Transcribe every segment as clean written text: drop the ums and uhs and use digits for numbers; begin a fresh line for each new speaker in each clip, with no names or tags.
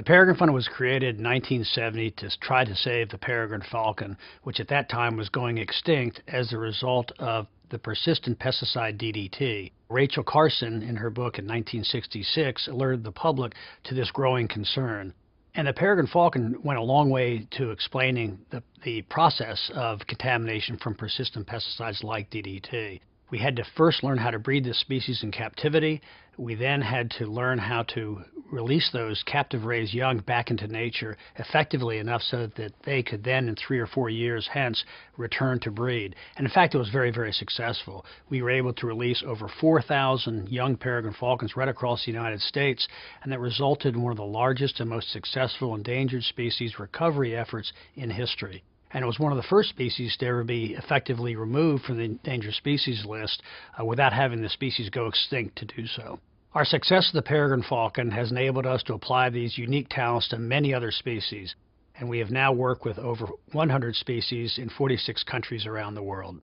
The Peregrine Fund was created in 1970 to try to save the peregrine falcon, which at that time was going extinct as a result of the persistent pesticide DDT. Rachel Carson, in her book in 1966, alerted the public to this growing concern. And the peregrine falcon went a long way to explaining the process of contamination from persistent pesticides like DDT. We had to first learn how to breed this species in captivity. We then had to learn how to release those captive-raised young back into nature effectively enough so that they could then, in 3 or 4 years hence, return to breed. And in fact, it was very, very successful. We were able to release over 4,000 young peregrine falcons right across the United States, and that resulted in one of the largest and most successful endangered species recovery efforts in history. And it was one of the first species to ever be effectively removed from the endangered species list without having the species go extinct to do so. Our success of the peregrine falcon has enabled us to apply these unique talents to many other species, and we have now worked with over 100 species in 46 countries around the world.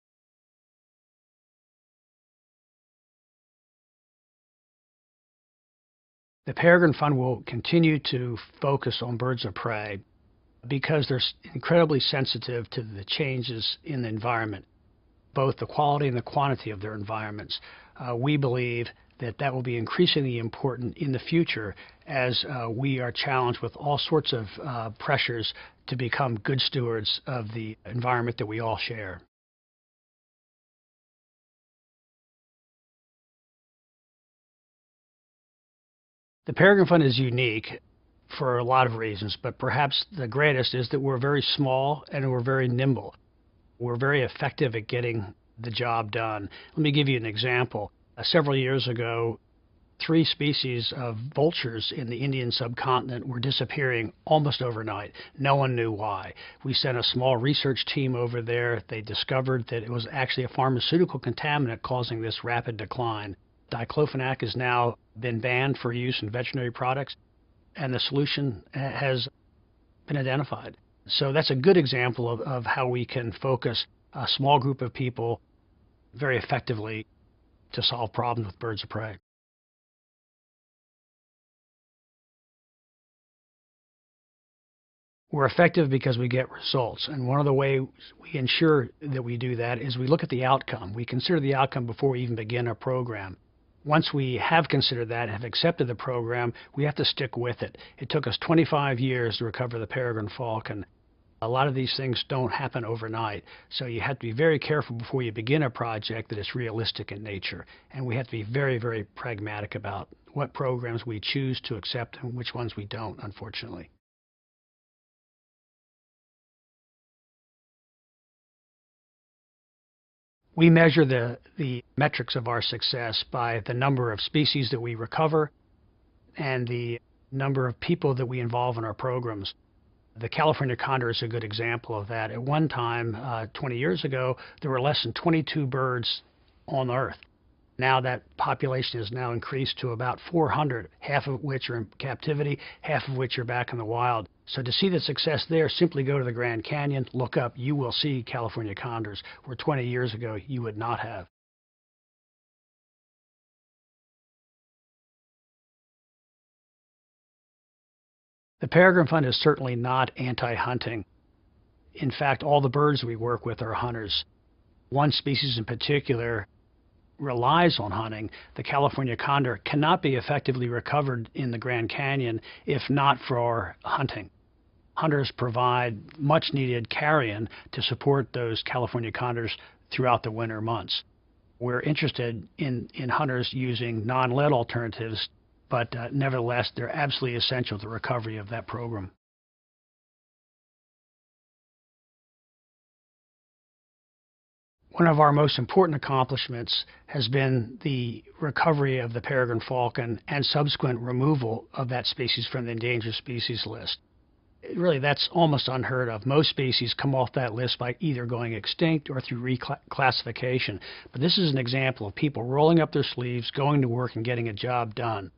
The Peregrine Fund will continue to focus on birds of prey because they're incredibly sensitive to the changes in the environment, both the quality and the quantity of their environments. We believe that will be increasingly important in the future as we are challenged with all sorts of pressures to become good stewards of the environment that we all share. The Peregrine Fund is unique for a lot of reasons, but perhaps the greatest is that we're very small and we're very nimble. We're very effective at getting the job done. Let me give you an example. Several years ago, 3 species of vultures in the Indian subcontinent were disappearing almost overnight. No one knew why. We sent a small research team over there. They discovered that it was actually a pharmaceutical contaminant causing this rapid decline. Diclofenac has now been banned for use in veterinary products, and the solution has been identified. So that's a good example of how we can focus a small group of people very effectively to solve problems with birds of prey. We're effective because we get results, and one of the ways we ensure that we do that is we look at the outcome. We consider the outcome before we even begin our program. Once we have considered that, have accepted the program, we have to stick with it. It took us 25 years to recover the peregrine falcon. A lot of these things don't happen overnight, so you have to be very careful before you begin a project that it's realistic in nature. And we have to be very, very pragmatic about what programs we choose to accept and which ones we don't, unfortunately. We measure the metrics of our success by the number of species that we recover and the number of people that we involve in our programs. The California condor is a good example of that. At one time, 20 years ago, there were less than 22 birds on Earth. Now that population has now increased to about 400, half of which are in captivity, half of which are back in the wild. So to see the success there, simply go to the Grand Canyon, look up, you will see California condors, where 20 years ago you would not have. The Peregrine Fund is certainly not anti-hunting. In fact, all the birds we work with are hunters. One species in particular relies on hunting. The California condor cannot be effectively recovered in the Grand Canyon if not for hunting. Hunters provide much needed carrion to support those California condors throughout the winter months. We're interested in hunters using non-lead alternatives, but nevertheless, they're absolutely essential to the recovery of that program. One of our most important accomplishments has been the recovery of the peregrine falcon and subsequent removal of that species from the endangered species list. Really, that's almost unheard of. Most species come off that list by either going extinct or through reclassification. But this is an example of people rolling up their sleeves, going to work, and getting a job done.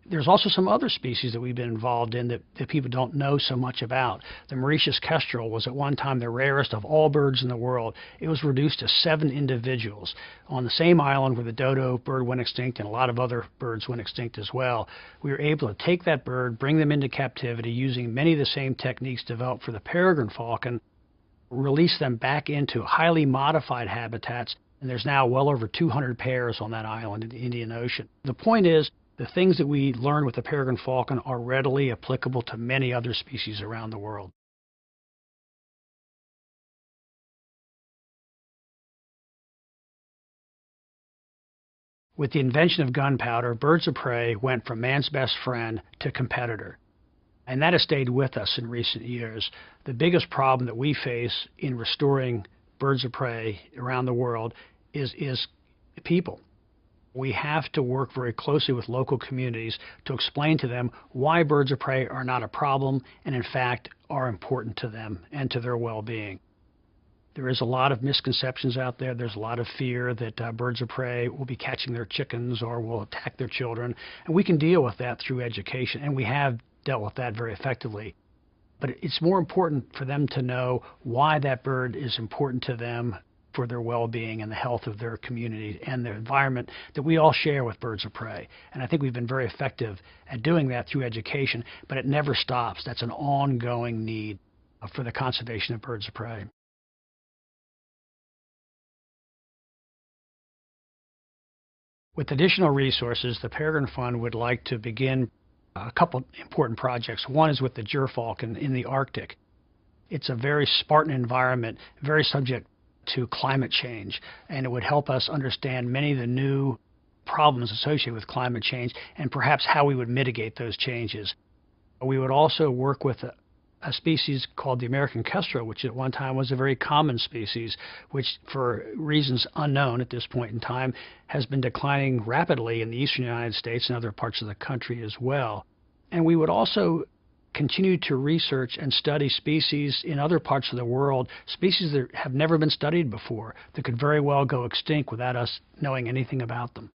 There's also some other species that we've been involved in that people don't know so much about. The Mauritius kestrel was at one time the rarest of all birds in the world. It was reduced to 7 individuals on the same island where the dodo bird went extinct and a lot of other birds went extinct as well. We were able to take that bird, bring them into captivity using many of the same techniques developed for the peregrine falcon, release them back into highly modified habitats, and there's now well over 200 pairs on that island in the Indian Ocean. The point is, the things that we learned with the peregrine falcon are readily applicable to many other species around the world. With the invention of gunpowder, birds of prey went from man's best friend to competitor. And that has stayed with us in recent years. The biggest problem that we face in restoring birds of prey around the world is people. We have to work very closely with local communities to explain to them why birds of prey are not a problem and, in fact, are important to them and to their well-being. There is a lot of misconceptions out there. There's a lot of fear that birds of prey will be catching their chickens or will attack their children. And we can deal with that through education, and we have dealt with that very effectively. But it's more important for them to know why that bird is important to them for their well-being and the health of their community and the environment that we all share with birds of prey. And I think we've been very effective at doing that through education, but it never stops. That's an ongoing need for the conservation of birds of prey. With additional resources, the Peregrine Fund would like to begin a couple important projects. One is with the gyrfalcon in the Arctic. It's a very Spartan environment, very subject to climate change, and it would help us understand many of the new problems associated with climate change and perhaps how we would mitigate those changes. We would also work with a species called the American kestrel, which at one time was a very common species, which for reasons unknown at this point in time has been declining rapidly in the eastern United States and other parts of the country as well. And we would also continue to research and study species in other parts of the world, species that have never been studied before, that could very well go extinct without us knowing anything about them.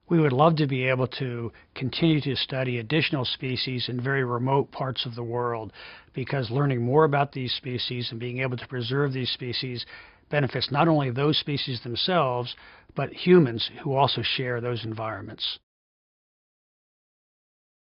We would love to be able to continue to study additional species in very remote parts of the world, because learning more about these species and being able to preserve these species benefits not only those species themselves, but humans who also share those environments.